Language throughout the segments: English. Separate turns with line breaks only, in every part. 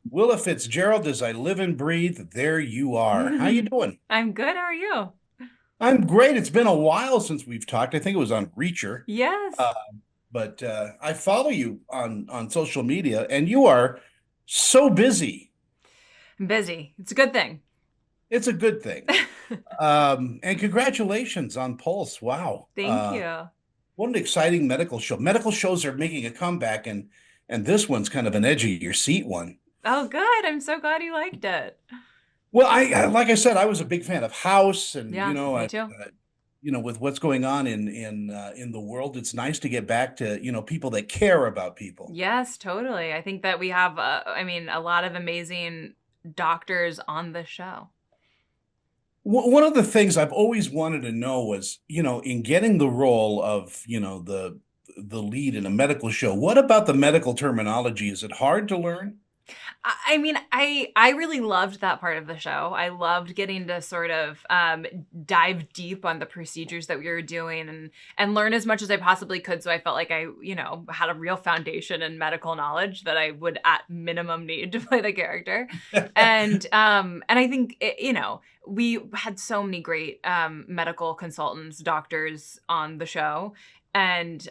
Willa Fitzgerald, as I live and breathe, there you are. How you doing?
I'm good. How are you?
I'm great. It's been a while since we've talked. I think it was on Reacher,
Yes.
uh, but I follow you on social media, and you are so busy.
I'm busy. It's a good thing.
It's a good thing. And congratulations on Pulse. Wow,
Thank you.
what an exciting medical show! Medical shows are making a comeback, and this one's kind of an edge of your seat one.
Oh, good. I'm so glad you liked it.
Well, like I said, I was a big fan of House, and
Yeah, me too.
with what's going on in the world, it's nice to get back to people that care about people.
Yes, totally. I think that we have, a lot of amazing doctors on the show.
One of the things I've always wanted to know was, in getting the role of, the lead in a medical show, what about the medical terminology? Is it hard to learn?
I really loved that part of the show. I loved getting to sort of dive deep on the procedures that we were doing and learn as much as I possibly could. So I felt like I, had a real foundation in medical knowledge that I would at minimum need to play the character. And I think we had so many great medical consultants, doctors on the show, and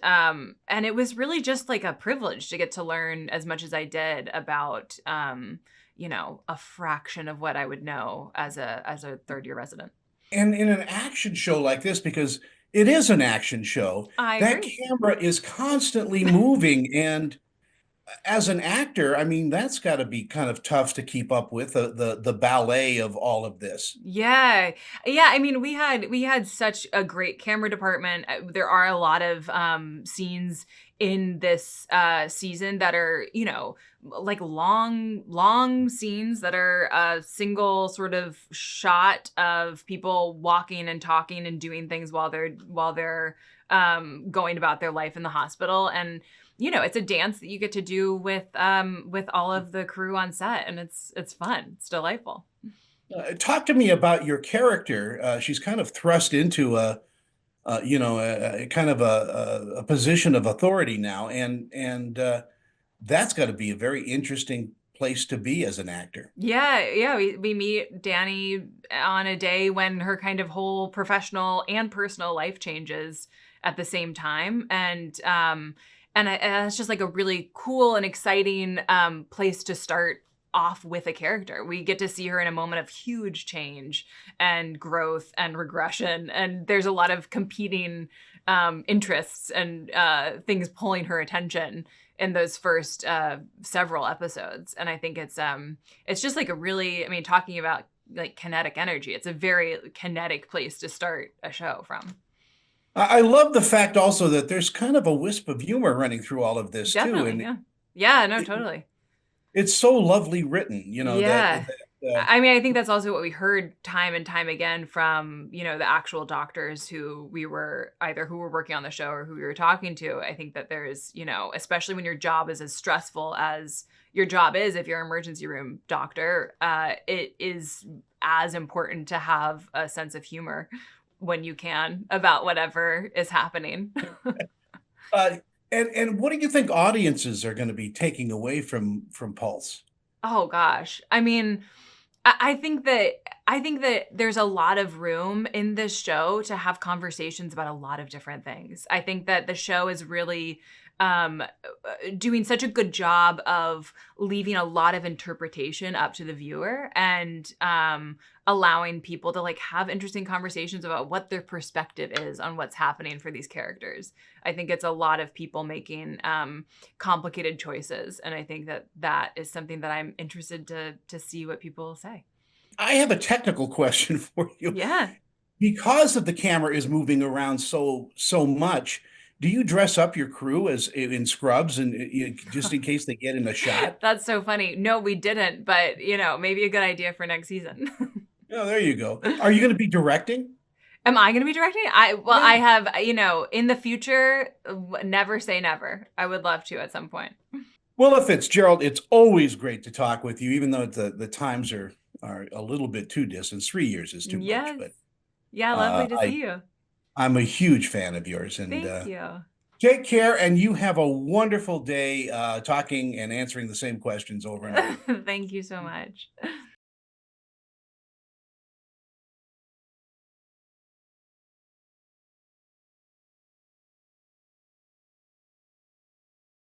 it was really just like a privilege to get to learn as much as I did about a fraction of what I would know as a third year resident.
And in an action show like this, because it is an action show,
I
that
agree.
camera is constantly moving. And as an actor, I mean, that's got to be kind of tough to keep up with the ballet of all of this.
Yeah. Yeah, we had such a great camera department. There are a lot of scenes in this season that are, like long scenes that are a single sort of shot of people walking and talking and doing things while they're going about their life in the hospital. And it's a dance that you get to do with all of the crew on set, and it's fun. It's delightful.
Talk to me about your character. She's kind of thrust into a kind of a position of authority now, and that's got to be a very interesting place to be as an actor.
Yeah, yeah. We meet Danny on a day when her kind of whole professional and personal life changes at the same time, and it's just like a really cool and exciting place to start off with a character. We get to see her in a moment of huge change and growth and regression, and there's a lot of competing interests and things pulling her attention in those first several episodes. And I think it's just like a really, talking about like kinetic energy, it's a very kinetic place to start a show from.
I love the fact also that there's kind of a wisp of humor running through all of this too,
Definitely,
and
yeah. Yeah, no,
it,
totally.
it's so lovely written,
Yeah.
uh,
I think that's also what we heard time and time again from, the actual doctors who were working on the show or who we were talking to. I think that there's, especially when your job is as stressful as your job is, if you're an emergency room doctor, it is as important to have a sense of humor when you can about whatever is happening.
uh, and what do you think audiences are going to be taking away from Pulse?
Oh gosh. I think that there's a lot of room in this show to have conversations about a lot of different things. I think that the show is really doing such a good job of leaving a lot of interpretation up to the viewer and allowing people to like have interesting conversations about what their perspective is on what's happening for these characters. I think it's a lot of people making complicated choices, and I think that that is something that I'm interested to see what people say.
I have a technical question for you.
Yeah.
Because of the camera is moving around so much, do you dress up your crew as in scrubs and just in case they get in a shot?
That's so funny. No, we didn't, but maybe a good idea for next season.
Oh, there you go. Are you going to be directing?
Am I going to be directing? I
Yeah.
have, in the future, never say never. I would love to at some point.
Well, if it's Gerald, it's always great to talk with you, even though the times are a little bit too distant. 3 years is too much,
Yes.
but
Yeah,
uh,
lovely to
I
see you.
I'm a huge fan of yours, and
Thank you.
Take care, and you have a wonderful day talking and answering the same questions over and over.
Thank you so much.